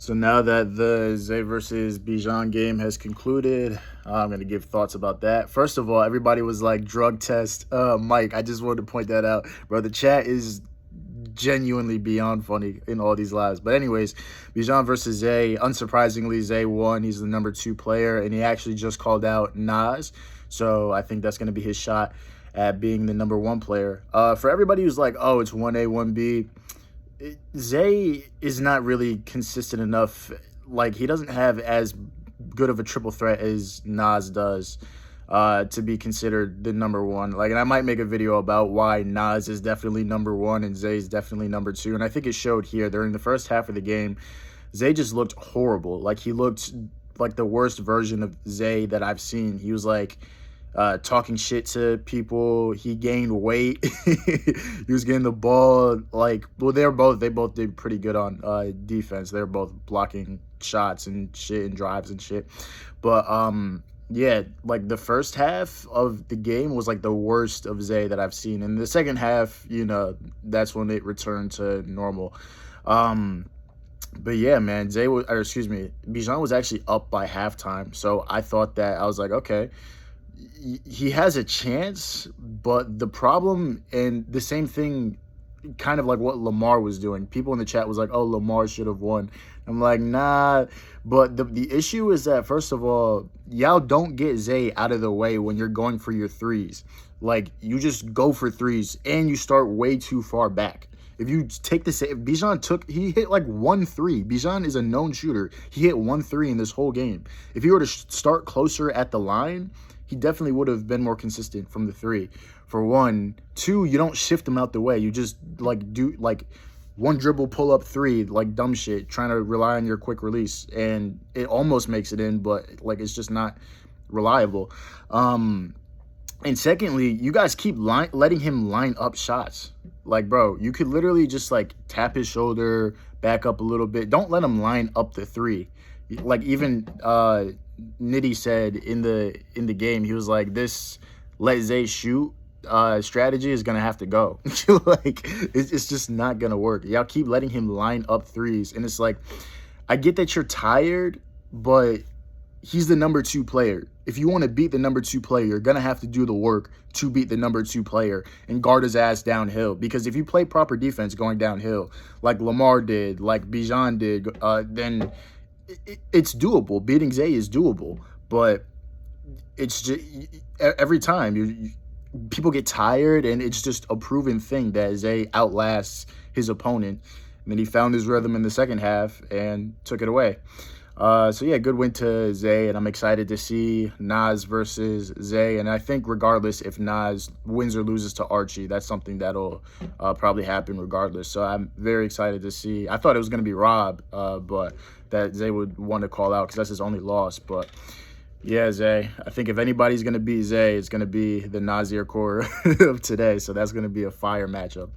So now that the Zay versus Bijan game has concluded, I'm going to give thoughts about that. First of all, everybody was like, drug test. Mike, I just wanted to point that out. Bro, the chat is genuinely beyond funny in all these lives. But anyways, Bijan versus Zay. Unsurprisingly, Zay won. He's the number 2 player, and he actually just called out Nas. So I think that's going to be his shot at being the number 1 player. For everybody who's like, oh, it's 1A, 1B, Zay is not really consistent enough. Like, he doesn't have as good of a triple threat as Nas does to be considered the number 1. Like, and I might make a video about why Nas is definitely number 1 and Zay is definitely number 2. And I think it showed here during the first half of the game. Zay just looked horrible. Like, he looked like the worst version of Zay that I've seen. He was like talking shit to people. He gained weight. He was getting the ball. Like, well, they both did pretty good on defense. They're both blocking shots and shit and drives and shit. But yeah, like the first half of the game was like the worst of Zay that I've seen. And the second half, that's when it returned to normal. But yeah, man, Bijan was actually up by halftime. So I thought that, I was like, okay, he has a chance, but the problem, and the same thing, kind of like what Lamar was doing. People in the chat was like, oh, Lamar should have won. I'm like, nah. But the issue is that, first of all, y'all don't get Zay out of the way when you're going for your threes. Like, you just go for threes, and you start way too far back. If you take if Bijan he hit like 1 3. Bijan is a known shooter. He hit 1 3 in this whole game. If he were to start closer at the line, he definitely would have been more consistent from the 3. For 1. 2, you don't shift him out the way. You just like do like 1 dribble, pull up 3, like dumb shit, trying to rely on your quick release, and it almost makes it in, but like it's just not reliable. And secondly, you guys keep letting him line up shots. Like, bro, you could literally just like tap his shoulder, back up a little bit. Don't let him line up the 3. Like, even Nitty said in the game, he was like, this let Zay shoot strategy is gonna have to go. Like, it's just not gonna work. Y'all keep letting him line up 3s, and it's like, I get that you're tired, but he's the number 2 player. If you want to beat the number 2 player, you're going to have to do the work to beat the number 2 player and guard his ass downhill. Because if you play proper defense going downhill, like Lamar did, like Bijan did, then it's doable. Beating Zay is doable. But it's just, every time people get tired, and it's just a proven thing that Zay outlasts his opponent. And then he found his rhythm in the second half and took it away. So yeah, good win to Zay, and I'm excited to see Nas versus Zay. And I think regardless if Nas wins or loses to Archie, that's something that'll probably happen regardless. So I'm very excited to see. I thought it was going to be Rob, but that Zay would want to call out because that's his only loss. But yeah, Zay, I think if anybody's going to beat Zay, it's going to be the Nasir core of today. So that's going to be a fire matchup.